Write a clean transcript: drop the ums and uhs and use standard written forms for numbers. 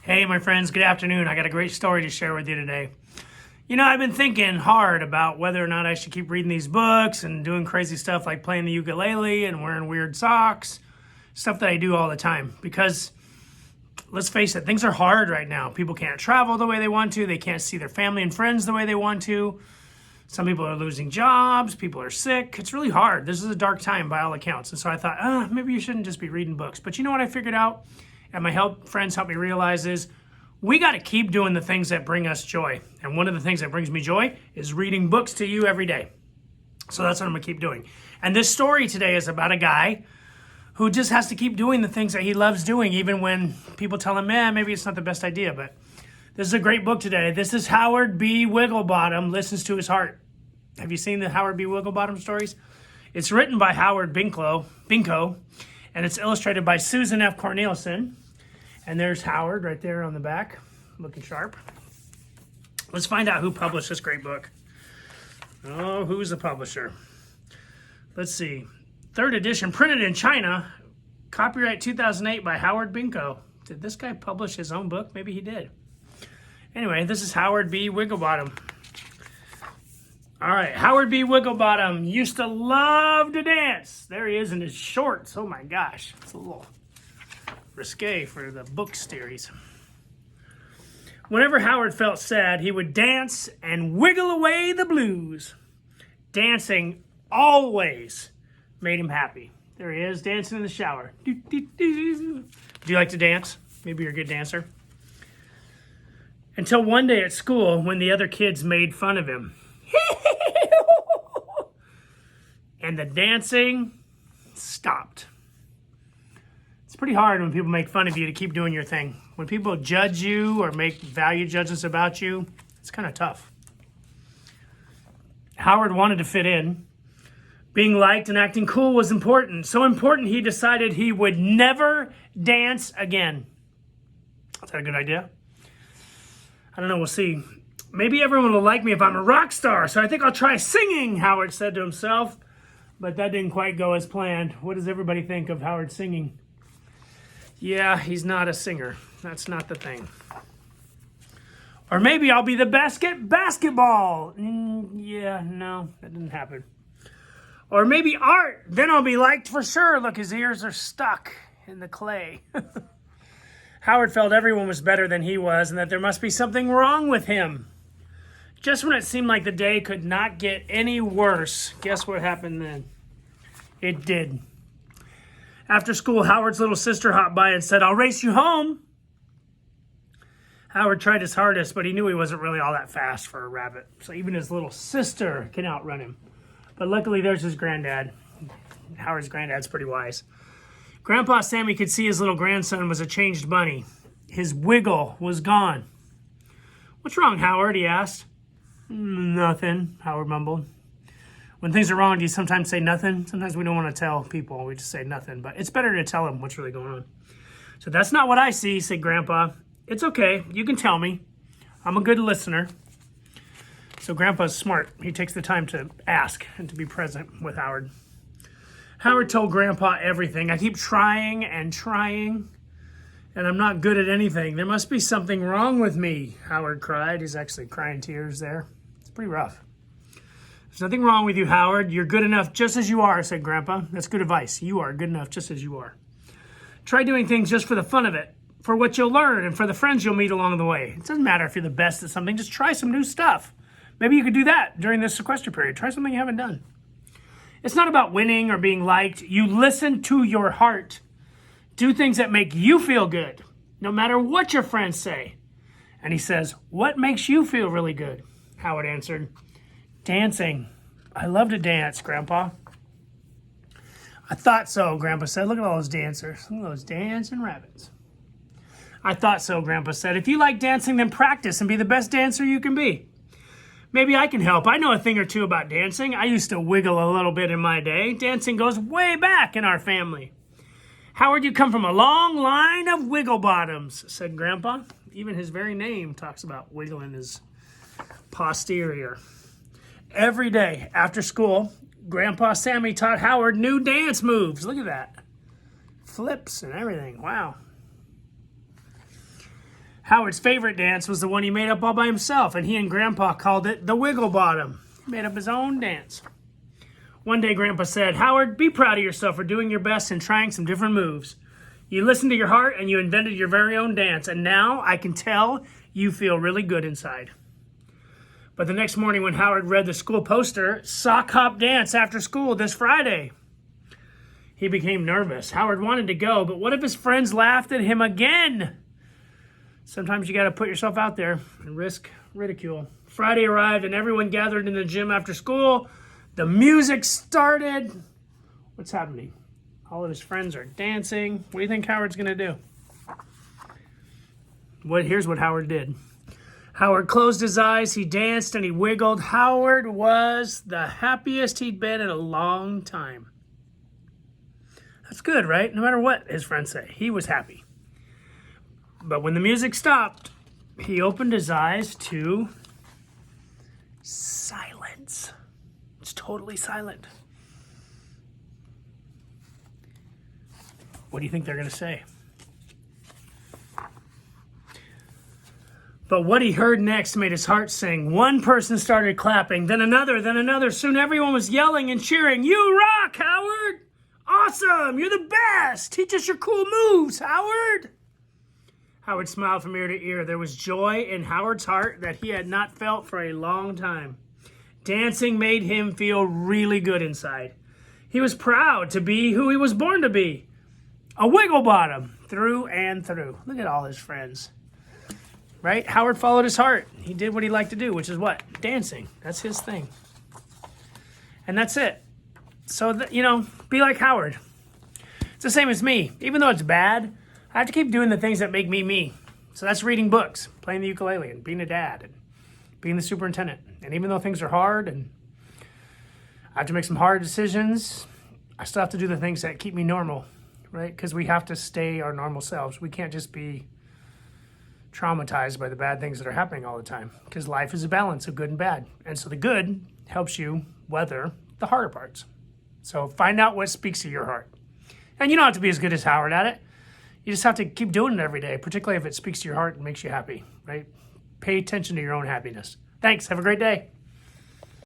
Hey, my friends, good afternoon. I got a great story to share with you today. I've been thinking hard about whether or not I should keep reading these books and doing crazy stuff like playing the ukulele and wearing weird socks, stuff that I do all the time. Because let's face it, things are hard right now. People can't travel the way they want to. They can't see their family and friends the way they want to. Some people are losing jobs. People are sick. It's really hard. This is a dark time by all accounts. And so I thought, maybe you shouldn't just be reading books. But you know what I figured out? And my friends helped me realize is we got to keep doing the things that bring us joy. And one of the things that brings me joy is reading books to you every day. So that's what I'm going to keep doing. And this story today is about a guy who just has to keep doing the things that he loves doing, even when people tell him, maybe it's not the best idea. But this is a great book today. This is Howard B. Wigglebottom Listens to His Heart. Have you seen the Howard B. Wigglebottom stories? It's written by Howard Binkow, and it's illustrated by Susan F. Cornelison. And there's Howard right there on the back, looking sharp. Let's find out who published this great book. Oh, who's the publisher? Let's see. Third edition, printed in China. Copyright 2008 by Howard Binkow. Did this guy publish his own book? Maybe he did. Anyway, this is Howard B. Wigglebottom. All right, Howard B. Wigglebottom used to love to dance. There he is in his shorts. Oh my gosh, it's a little risque for the book series. Whenever Howard felt sad, he would dance and wiggle away the blues. Dancing always made him happy. There he is, dancing in the shower. Do you like to dance? Maybe you're a good dancer. Until one day at school when the other kids made fun of him. And the dancing stopped. It's pretty hard when people make fun of you to keep doing your thing. When people judge you or make value judgments about you, it's kind of tough. Howard wanted to fit in. Being liked and acting cool was important. So important he decided he would never dance again. Is that a good idea? I don't know, we'll see. Maybe everyone will like me if I'm a rock star, so I think I'll try singing, Howard said to himself. But that didn't quite go as planned. What does everybody think of Howard singing? Yeah, he's not a singer. That's not the thing. Or maybe I'll be the best at basketball. No, that didn't happen. Or maybe art. Then I'll be liked for sure. Look, his ears are stuck in the clay. Howard felt everyone was better than he was and that there must be something wrong with him. Just when it seemed like the day could not get any worse, guess what happened then? It did. After school, Howard's little sister hopped by and said, "I'll race you home." Howard tried his hardest, but he knew he wasn't really all that fast for a rabbit. So even his little sister can outrun him. But luckily, there's his granddad. Howard's granddad's pretty wise. Grandpa Sammy could see his little grandson was a changed bunny. His wiggle was gone. "What's wrong, Howard?" he asked. "Nothing," Howard mumbled. When things are wrong, do you sometimes say nothing? Sometimes we don't want to tell people. We just say nothing. But it's better to tell them what's really going on. "So that's not what I see," said Grandpa. "It's okay. You can tell me. I'm a good listener." So Grandpa's smart. He takes the time to ask and to be present with Howard. Howard told Grandpa everything. "I keep trying and trying, and I'm not good at anything. There must be something wrong with me," Howard cried. He's actually crying tears there. It's pretty rough. "There's nothing wrong with you, Howard. You're good enough just as you are," said Grandpa. "That's good advice. You are good enough just as you are. Try doing things just for the fun of it, for what you'll learn, and for the friends you'll meet along the way. It doesn't matter if you're the best at something. Just try some new stuff. Maybe you could do that during this sequester period. Try something you haven't done. It's not about winning or being liked. You listen to your heart. Do things that make you feel good, no matter what your friends say." And he says, "What makes you feel really good?" Howard answered, "Dancing. I love to dance, Grandpa." "I thought so," Grandpa said. "Look at all those dancers. Look at those dancing rabbits." "I thought so," Grandpa said. "If you like dancing, then practice and be the best dancer you can be. Maybe I can help. I know a thing or two about dancing. I used to wiggle a little bit in my day. Dancing goes way back in our family." "Howard, you come from a long line of Wigglebottoms," said Grandpa. Even his very name talks about wiggling his posterior. Every day after school, Grandpa Sammy taught Howard new dance moves. Look at that. Flips and everything. Wow. Howard's favorite dance was the one he made up all by himself, and he and Grandpa called it the Wigglebottom. He made up his own dance. One day, Grandpa said, "Howard, be proud of yourself for doing your best and trying some different moves. You listened to your heart and you invented your very own dance, and now I can tell you feel really good inside." But the next morning when Howard read the school poster, "Sock Hop Dance after school this Friday," he became nervous. Howard wanted to go, but what if his friends laughed at him again? Sometimes you got to put yourself out there and risk ridicule. Friday arrived and everyone gathered in the gym after school. The music started. What's happening? All of his friends are dancing. What do you think Howard's going to do? Here's what Howard did. Howard closed his eyes, he danced, and he wiggled. Howard was the happiest he'd been in a long time. That's good, right? No matter what his friends say, he was happy. But when the music stopped, he opened his eyes to silence. It's totally silent. What do you think they're going to say? But what he heard next made his heart sing. One person started clapping, then another, then another. Soon everyone was yelling and cheering. "You rock, Howard! Awesome! You're the best! Teach us your cool moves, Howard!" Howard smiled from ear to ear. There was joy in Howard's heart that he had not felt for a long time. Dancing made him feel really good inside. He was proud to be who he was born to be. A Wigglebottom through and through. Look at all his friends. Right? Howard followed his heart. He did what he liked to do, which is what? Dancing. That's his thing. And that's it. So, be like Howard. It's the same as me. Even though it's bad, I have to keep doing the things that make me me. So that's reading books, playing the ukulele, and being a dad, and being the superintendent. And even though things are hard, and I have to make some hard decisions, I still have to do the things that keep me normal, right? Because we have to stay our normal selves. We can't just be traumatized by the bad things that are happening all the time, because life is a balance of good and bad. And so the good helps you weather the harder parts. So find out what speaks to your heart. And you don't have to be as good as Howard at it. You just have to keep doing it every day, particularly if it speaks to your heart and makes you happy, right? Pay attention to your own happiness. Thanks. Have a great day.